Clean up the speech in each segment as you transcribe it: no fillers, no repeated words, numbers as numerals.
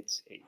It's 8.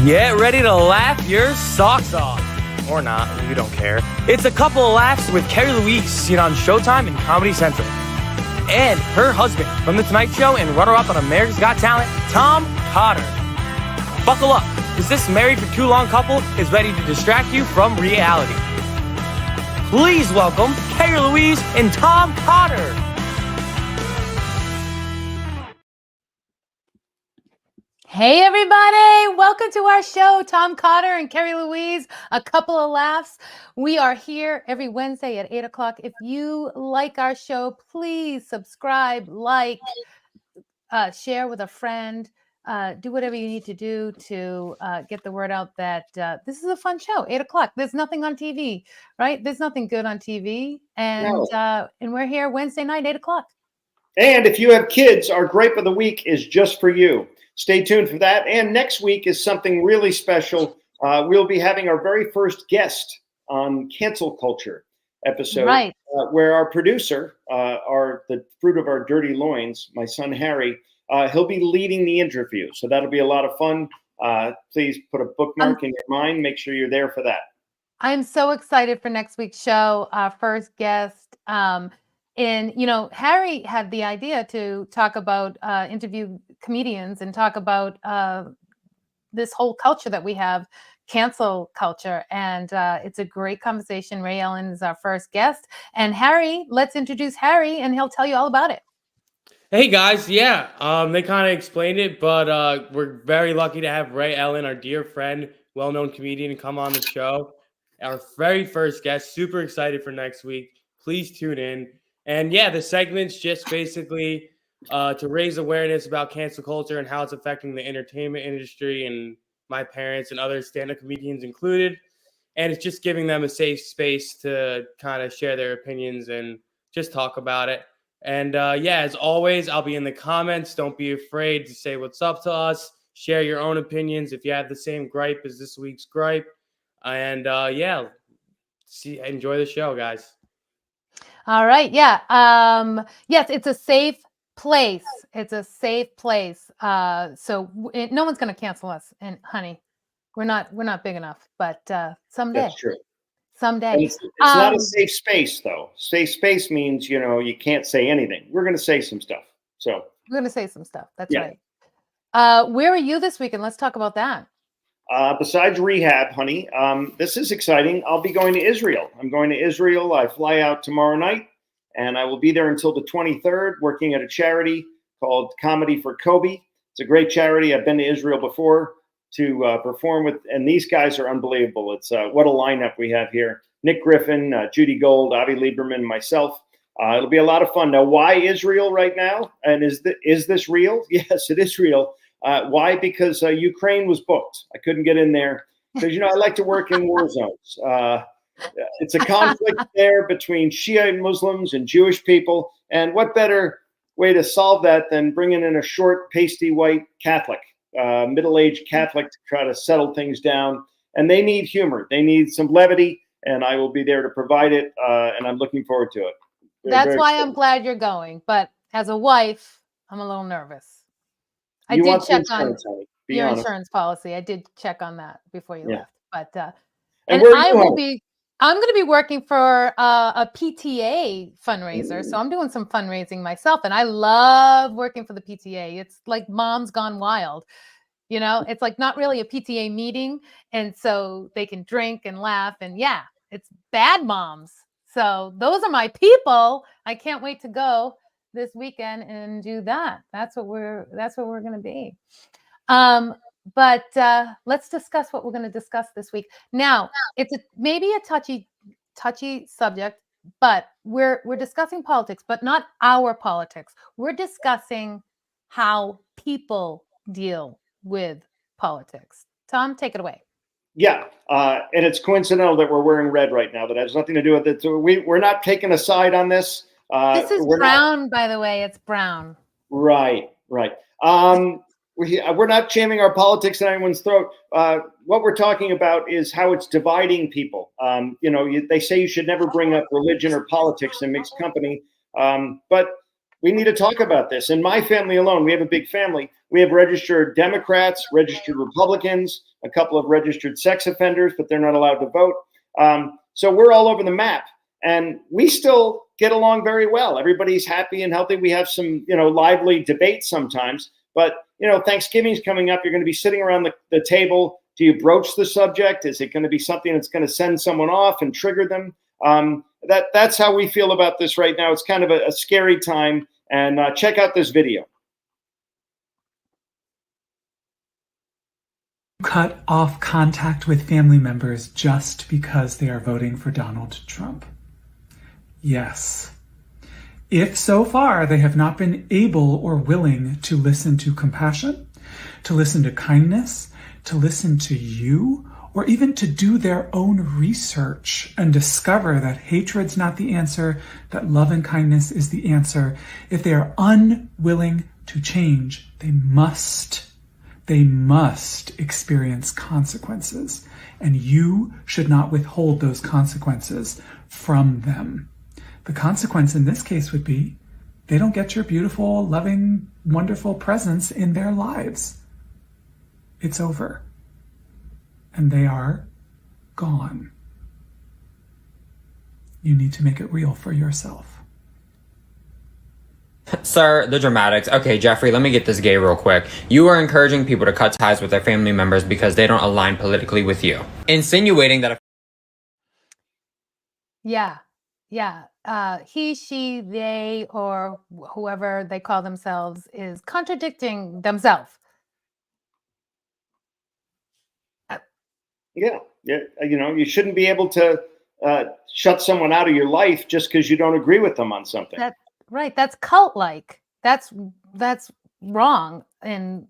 Get ready to laugh your socks off. Or not, we don't care. It's a couple of laughs with Carrie Louise, seen on Showtime and Comedy Central. And her husband from The Tonight Show and runner-up on America's Got Talent, Tom Cotter. Buckle up, because this married for too long couple is ready to distract you from reality. Please welcome Carrie Louise and Tom Cotter. Hey everybody, welcome to our show, Tom Cotter and Carrie Louise, a couple of laughs. We are here every Wednesday at 8 o'clock. If you like our show, please subscribe, like, share with a friend, do whatever you need to do to get the word out that this is a fun show, 8 o'clock. There's nothing on TV, right? There's nothing good on TV. And we're here Wednesday night, 8 o'clock. And if you have kids, our Gripe of the Week is just for you. Stay tuned for that. And next week is something really special. We'll be having our very first guest on cancel culture episode, right? Where our producer, the fruit of our dirty loins, my son Harry, he'll be leading the interview. So that'll be a lot of fun. Please put a bookmark in your mind. Make sure you're there for that. I'm so excited for next week's show. Our first guest. And, Harry had the idea to talk about interview comedians and talk about this whole culture that we have, cancel culture. And it's a great conversation. Ray Ellen is our first guest. And Harry, let's introduce Harry and he'll tell you all about it. Hey guys, yeah, they kind of explained it, but we're very lucky to have Ray Ellen, our dear friend, well-known comedian, come on the show. Our very first guest, super excited for next week. Please tune in. And yeah, the segment's just basically to raise awareness about cancel culture and how it's affecting the entertainment industry and my parents and other stand-up comedians included. And it's just giving them a safe space to kind of share their opinions and just talk about it. And as always, I'll be in the comments. Don't be afraid to say what's up to us. Share your own opinions if you have the same gripe as this week's gripe. And enjoy the show, guys. All right. Yeah. Yes, it's a safe place. It's a safe place. So no one's going to cancel us. And honey, we're not big enough, but someday. That's true. Someday. And it's not a safe space, though. Safe space means, you can't say anything. We're going to say some stuff. So we're going to say some stuff. That's right. Where are you this weekend? Let's talk about that. Besides rehab, honey, this is exciting. I'll be going to Israel. I'm going to Israel. I fly out tomorrow night, and I will be there until the 23rd, working at a charity called Comedy for Kobe. It's a great charity. I've been to Israel before to perform with, and these guys are unbelievable. It's what a lineup we have here. Nick Griffin, Judy Gold, Avi Lieberman, myself. It'll be a lot of fun. Now, why Israel right now? And is this real? Yes, it is real. Why? Because Ukraine was booked. I couldn't get in there because, I like to work in war zones. It's a conflict there between Shiite Muslims and Jewish people. And what better way to solve that than bringing in a short, pasty white Catholic, middle-aged Catholic to try to settle things down. And they need humor. They need some levity. And I will be there to provide it. And I'm looking forward to it. That's why I'm glad you're going. But as a wife, I'm a little nervous. I did check on your insurance policy. I did check on that before you left. But I'm going to be working for a PTA fundraiser. So I'm doing some fundraising myself, and I love working for the PTA. It's like Moms Gone Wild. It's like not really a PTA meeting, and so they can drink and laugh, and it's bad moms. So those are my people. I can't wait to go this weekend and do that. That's what we're going to be. But let's discuss what we're going to discuss this week. Now, it's maybe a touchy subject, but we're discussing politics, but not our politics. We're discussing how people deal with politics. Tom, take it away. Yeah, and it's coincidental that we're wearing red right now. That has nothing to do with it. So we're not taking a side on this. This is brown, by the way. It's brown. Right. We're not jamming our politics in anyone's throat. What we're talking about is how it's dividing people. They say you should never bring up religion or politics in mixed company, but we need to talk about this. In my family alone, we have a big family. We have registered Democrats, registered Republicans, a couple of registered sex offenders, but they're not allowed to vote. So we're all over the map, and we still get along very well. Everybody's happy and healthy. We have some, lively debates sometimes, but Thanksgiving's coming up. You're going to be sitting around the table. Do you broach the subject? Is it going to be something that's going to send someone off and trigger them? That's how we feel about this right now. It's kind of a scary time. And check out this video. Cut off contact with family members just because they are voting for Donald Trump. Yes. If so far they have not been able or willing to listen to compassion, to listen to kindness, to listen to you, or even to do their own research and discover that hatred's not the answer, that love and kindness is the answer. If they are unwilling to change, they must experience consequences. And you should not withhold those consequences from them. The consequence in this case would be they don't get your beautiful, loving, wonderful presence in their lives. It's over. And they are gone. You need to make it real for yourself. Sir, the dramatics. Okay, Jeffrey, let me get this gay real quick. You are encouraging people to cut ties with their family members because they don't align politically with you. Insinuating that Yeah. He, she, they, or whoever they call themselves is contradicting themselves. Yeah. You shouldn't be able to shut someone out of your life just because you don't agree with them on something. That's right. That's cult-like. That's wrong, and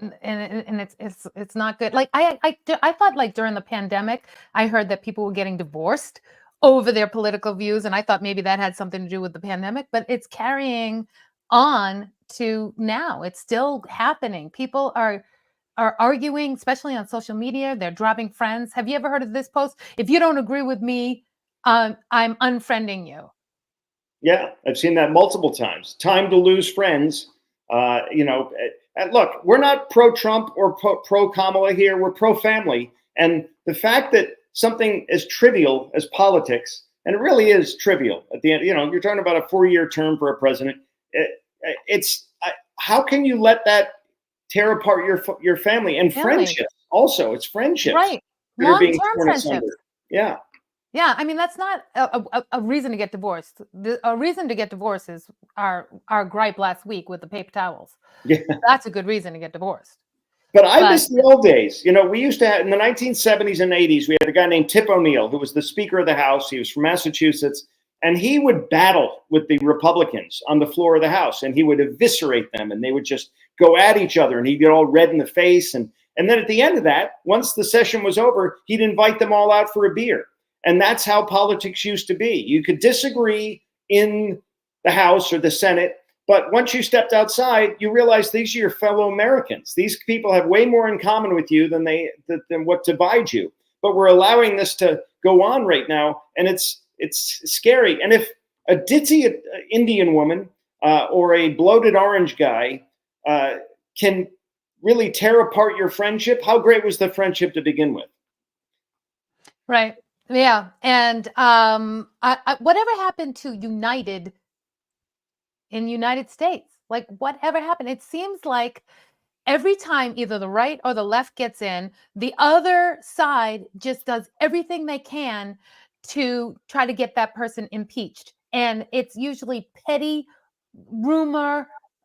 it's not good. Like I thought, like during the pandemic, I heard that people were getting divorced over their political views, and I thought maybe that had something to do with the pandemic. But it's carrying on to now. It's still happening. People are arguing, especially on social media. They're dropping friends. Have you ever heard of this post? If you don't agree with me, I'm unfriending you. Yeah, I've seen that multiple times. Time to lose friends. And look, we're not pro-Trump or pro-Kamala here. We're pro-family. And the fact that something as trivial as politics, and it really is trivial at the end, you're talking about a 4-year term for a president. How can you let that tear apart your family and friendships? Also, it's friendships, right? Long-term friendships. Yeah. Yeah, I mean, that's not a reason to get divorced. A reason to get divorced is our gripe last week with the paper towels. Yeah, that's a good reason to get divorced. But I miss the old days. We used to have, in the 1970s and 80s, we had a guy named Tip O'Neill, who was the Speaker of the House. He was from Massachusetts, and he would battle with the Republicans on the floor of the House, and he would eviscerate them, and they would just go at each other, and he'd get all red in the face. And then at the end of that, once the session was over, he'd invite them all out for a beer. And that's how politics used to be. You could disagree in the House or the Senate, but once you stepped outside, you realized these are your fellow Americans. These people have way more in common with you than what divides you. But we're allowing this to go on right now, and it's scary. And if a ditzy Indian woman or a bloated orange guy can really tear apart your friendship, how great was the friendship to begin with? Right. Yeah. And whatever happened to United in United States? Like, whatever happened? It seems like every time either the right or the left gets in, the other side just does everything they can to try to get that person impeached. And it's usually petty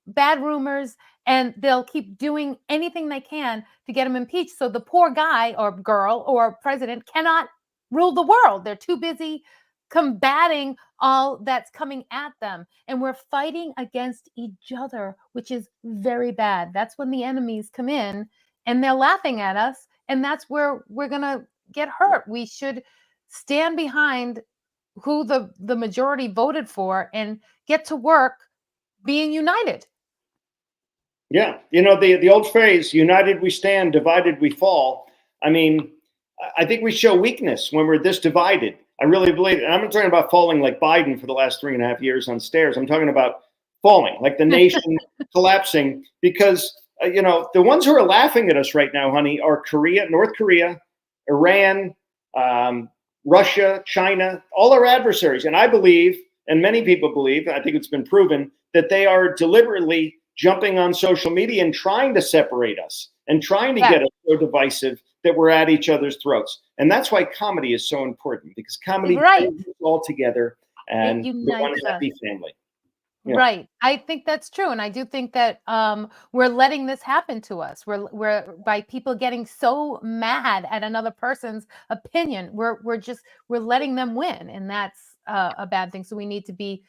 bad rumors, and they'll keep doing anything they can to get him impeached. So the poor guy or girl or president cannot rule the world. They're too busy combating all that's coming at them. And we're fighting against each other, which is very bad. That's when the enemies come in and they're laughing at us. And that's where we're going to get hurt. We should stand behind who the majority voted for and get to work being united. Yeah. You know, the old phrase, united we stand, divided we fall. I mean, I think we show weakness when we're this divided. I really believe it. And I'm not talking about falling like Biden for the last 3.5 years on stairs. I'm talking about falling, like the nation collapsing, because, you know, the ones who are laughing at us right now, honey, are North Korea, Iran, Russia, China, all our adversaries. And I believe, and many people believe, I think it's been proven, that they are deliberately jumping on social media and trying to separate us and trying to get us so divisive that we're at each other's throats. And that's why comedy is so important, because comedy brings us all together and the one happy family. Yeah. Right. I think that's true. And I do think that we're letting this happen to us. We're by people getting so mad at another person's opinion, we're letting them win. And that's a bad thing. So we need to be,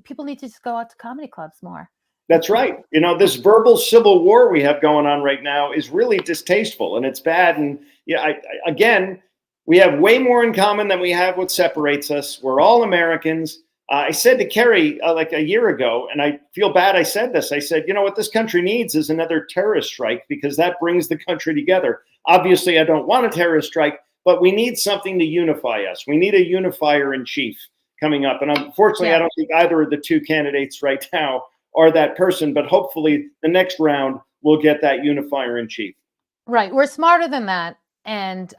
people need to just go out to comedy clubs more. That's right. You know, this verbal civil war we have going on right now is really distasteful and it's bad. And yeah, again, we have way more in common than we have what separates us. We're all Americans. I said to Kerry like a year ago, and I feel bad I said this. I said, you know, what this country needs is another terrorist strike, because that brings the country together. Obviously, I don't want a terrorist strike, but we need something to unify us. We need a unifier in chief coming up. And unfortunately, I don't think either of the two candidates right now are that person, but hopefully the next round we'll get that unifier in chief. Right. We're smarter than that. And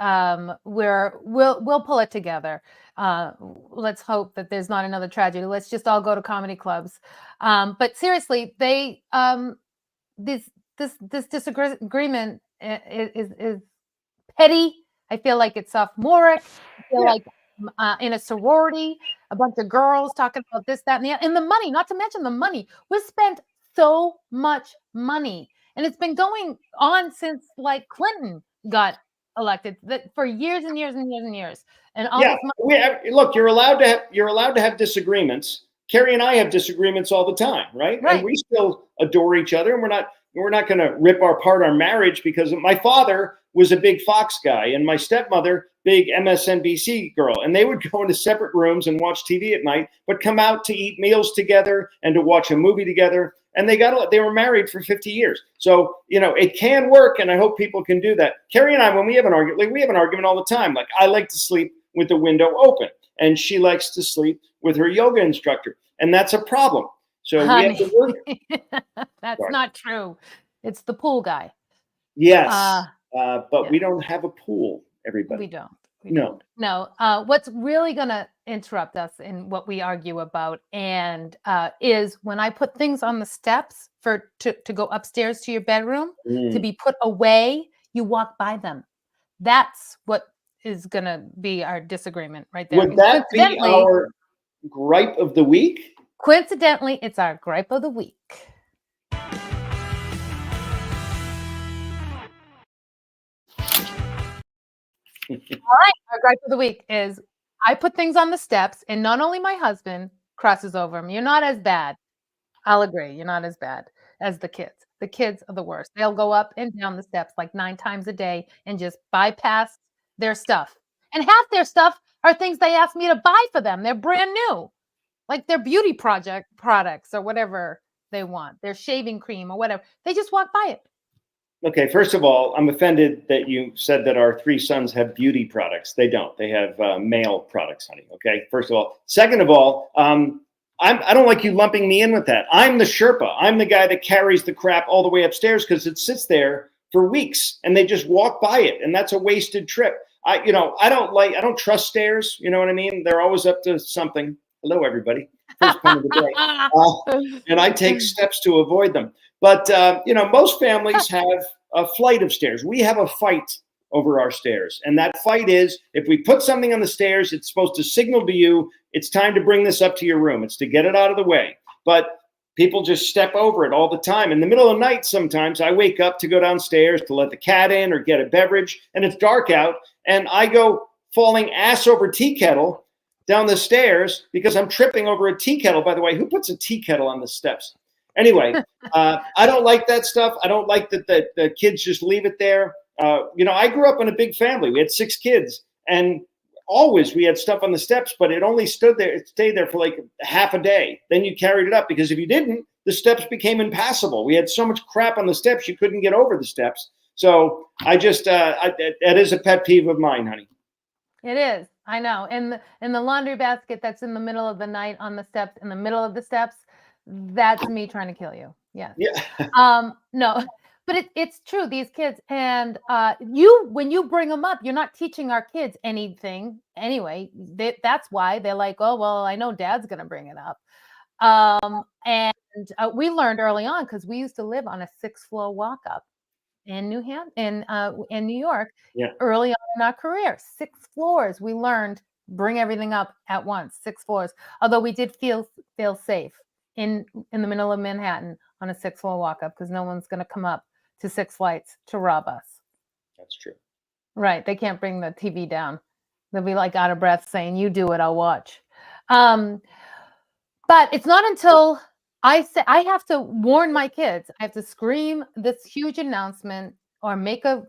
we'll pull it together. Let's hope that there's not another tragedy. Let's just all go to comedy clubs. But seriously, this disagreement is petty. I feel like it's sophomoric. I feel like in a sorority, a bunch of girls talking about this, that, and the other. And the money, not to mention the money. We've spent so much money. And it's been going on since like Clinton got elected, that for years and years and years and years. And all this money. Look, you're allowed to have disagreements. Kerry and I have disagreements all the time, right? And we still adore each other, and we're not going to rip apart our marriage because my father was a big Fox guy and my stepmother big MSNBC girl, and they would go into separate rooms and watch TV at night, but come out to eat meals together and to watch a movie together. And they were married for 50 years. So, you know, it can work, and I hope people can do that. Kerry and I, when we have an argument, we have an argument all the time. Like, I like to sleep with the window open, and she likes to sleep with her yoga instructor, and that's a problem. So we have to work. That's not true. It's the pool guy. Yes, but we don't have a pool, everybody. We don't. No. What's really going to interrupt us in what we argue about and is when I put things on the steps to go upstairs to your bedroom to be put away, you walk by them. That's what is going to be our disagreement right there. Would that be our gripe of the week? Coincidentally, it's our gripe of the week. All right, our gripe of the week is I put things on the steps, and not only my husband crosses over them. You're not as bad. I'll agree. You're not as bad as the kids. The kids are the worst. They'll go up and down the steps like 9 times a day and just bypass their stuff. And half their stuff are things they asked me to buy for them. They're brand new, like their beauty products or whatever they want, their shaving cream or whatever. They just walk by it. Okay, first of all, I'm offended that you said that our 3 sons have beauty products. They don't. They have male products, honey. Okay, first of all. Second of all, I don't like you lumping me in with that. I'm the Sherpa. I'm the guy that carries the crap all the way upstairs because it sits there for weeks and they just walk by it, and that's a wasted trip. I don't trust stairs. You know what I mean? They're always up to something. Hello, everybody. First point of the day. And I take steps to avoid them. But, most families have a flight of stairs. We have a fight over our stairs. And that fight is, if we put something on the stairs, it's supposed to signal to you, it's time to bring this up to your room. It's to get it out of the way. But people just step over it all the time. In the middle of the night, sometimes I wake up to go downstairs to let the cat in or get a beverage, and it's dark out. And I go falling ass over tea kettle down the stairs because I'm tripping over a tea kettle. By the way, who puts a tea kettle on the steps? Anyway, I don't like that stuff. I don't like that the kids just leave it there. I grew up in a big family. We had 6 kids, and always we had stuff on the steps, but it only stayed there for like half a day. Then you carried it up, because if you didn't, the steps became impassable. We had so much crap on the steps, you couldn't get over the steps. So I just, that is a pet peeve of mine, honey. It is. I know. And the laundry basket that's in the middle of the night on the steps, in the middle of the steps, that's me trying to kill you. Yes. Yeah. No, but it's true. These kids, and when you bring them up, you're not teaching our kids anything anyway. That's why they're like, oh, well, I know Dad's going to bring it up. And we learned early on, because we used to live on a 6th-floor walk-up in New York. Yeah. Early on in our career, 6 floors. We learned bring everything up at once. 6 floors. Although we did feel safe in the middle of Manhattan on a 6th-floor walk-up, because no one's going to come up to 6 flights to rob us. That's true. Right. They can't bring the TV down. They'll be like out of breath saying, "You do it, I'll watch." But it's not until I have to warn my kids. I have to scream this huge announcement or make a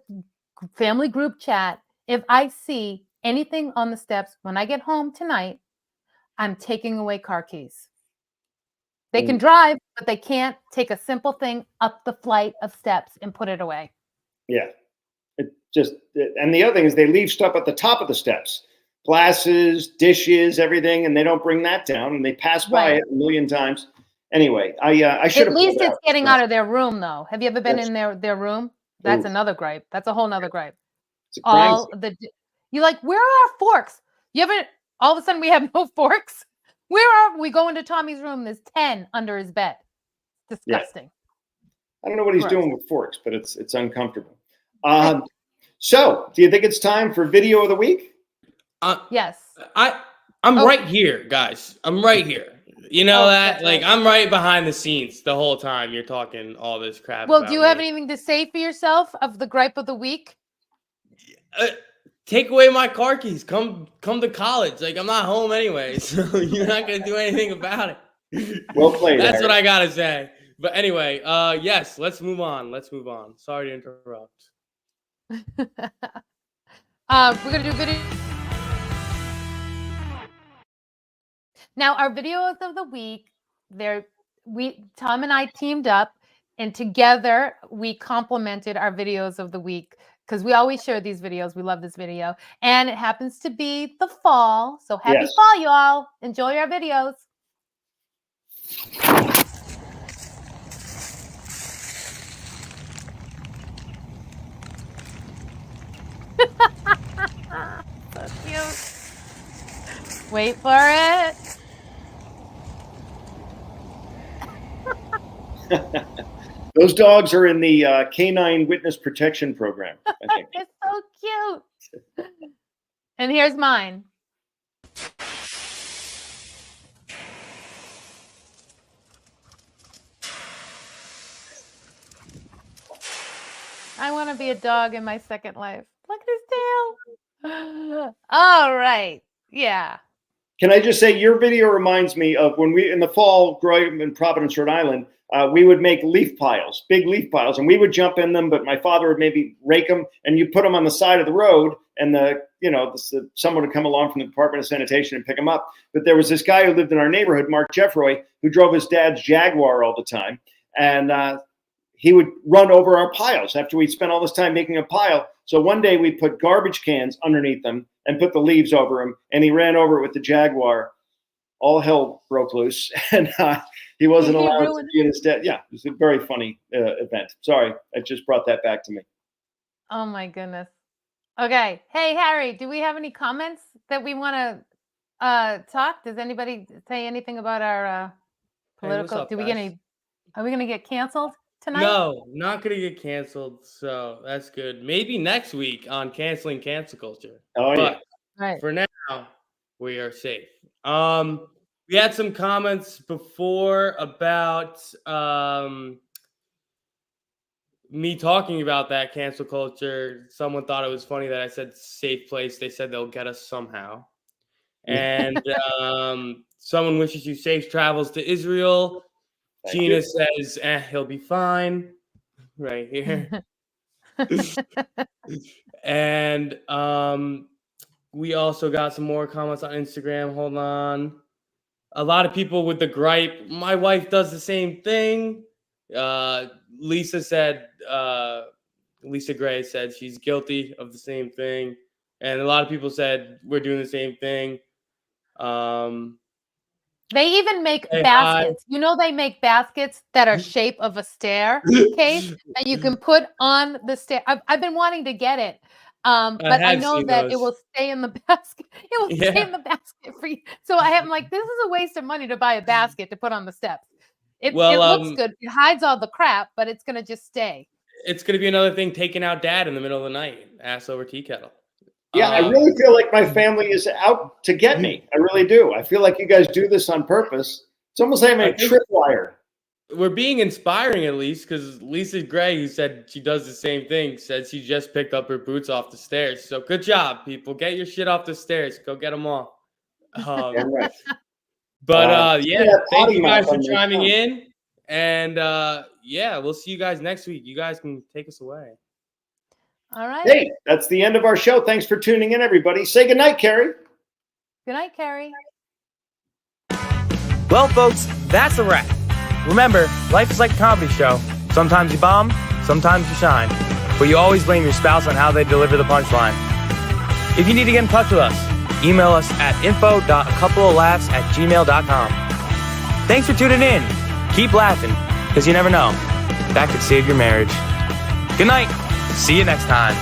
family group chat. If I see anything on the steps when I get home tonight, I'm taking away car keys. They can drive, but they can't take a simple thing up the flight of steps and put it away. Yeah. And the other thing is they leave stuff at the top of the steps. Glasses, dishes, everything, and they don't bring that down, and they pass by it a million times. Anyway, I should have. At least it's getting out of their room, though. Have you ever been in their room? That's another gripe. That's a whole nother gripe. You're like, where are our forks? All of a sudden we have no forks. We go into Tommy's room, there's 10 under his bed. Disgusting. Yeah. I don't know what he's doing with forks, but it's uncomfortable. So do you think it's time for video of the week? Yes. I'm right here, guys. I'm right here. You know that? Like, I'm right behind the scenes the whole time you're talking all this crap. Well, do you have anything to say for yourself of the gripe of the week? Take away my car keys. Come to college. Like, I'm not home anyway, so you're not gonna do anything about it. Well played. That's Harry. what I gotta say. But anyway, yes, let's move on. Sorry to interrupt. We're gonna do video. Now, our videos of the week, Tom and I teamed up, and together we complemented our videos of the week, because we always share these videos. We love this video, and it happens to be the fall. So happy fall, y'all! Enjoy our videos. So cute. Wait for it. Those dogs are in the Canine Witness Protection Program, I think. It's so cute. And here's mine. I want to be a dog in my second life. Look at his tail. All right. Yeah. Can I just say, your video reminds me of when we, in the fall, growing up in Providence, Rhode Island, we would make leaf piles, big leaf piles, and we would jump in them, but my father would maybe rake them, and you put them on the side of the road, and someone would come along from the Department of Sanitation and pick them up. But there was this guy who lived in our neighborhood, Mark Jeffroy, who drove his dad's Jaguar all the time, and he would run over our piles after we'd spent all this time making a pile. So one day we put garbage cans underneath them and put the leaves over him, and he ran over it with the Jaguar. All hell broke loose, and he wasn't allowed to be in his dad. Yeah, it was a very funny event. Sorry, I just brought that back to me. Oh my goodness. Okay. Hey, Harry, do we have any comments that we want to talk? Does anybody say anything about our political? Hey, what's up, Are we going to get canceled tonight? No, not going to get canceled. So that's good. Maybe next week on canceling cancel culture. Oh, yeah. Right. For now, we are safe. We had some comments before about me talking about that cancel culture. Someone thought it was funny that I said safe place. They said they'll get us somehow. And someone wishes you safe travels to Israel. Thank Gina you. says, he'll be fine. Right here. And we also got some more comments on Instagram. Hold on. A lot of people with the gripe. My wife does the same thing. Lisa Gray said she's guilty of the same thing. And a lot of people said we're doing the same thing. They even make baskets. You know, they make baskets that are shape of a staircase that you can put on the stair. I've been wanting to get it. But I know that it will stay in the basket. It will stay in the basket for you. So I'm like, this is a waste of money to buy a basket to put on the steps. It looks good. It hides all the crap, but it's going to just stay. It's going to be another thing taking out dad in the middle of the night. Ass over tea kettle. Yeah, I really feel like my family is out to get me. I really do. I feel like you guys do this on purpose. It's almost like I'm a tripwire. We're being inspiring, at least, because Lisa Gray, who said she does the same thing, said she just picked up her boots off the stairs. So good job, people. Get your shit off the stairs. Go get them all. Right. But thank you guys for chiming in. And we'll see you guys next week. You guys can take us away. All right. Hey, that's the end of our show. Thanks for tuning in, everybody. Say goodnight, Carrie. Good night, Carrie. Well, folks, that's a wrap. Remember, life is like a comedy show. Sometimes you bomb, sometimes you shine. But you always blame your spouse on how they deliver the punchline. If you need to get in touch with us, email us at info.coupleoflaughs@gmail.com. Thanks for tuning in. Keep laughing, because you never know. That could save your marriage. Good night. See you next time.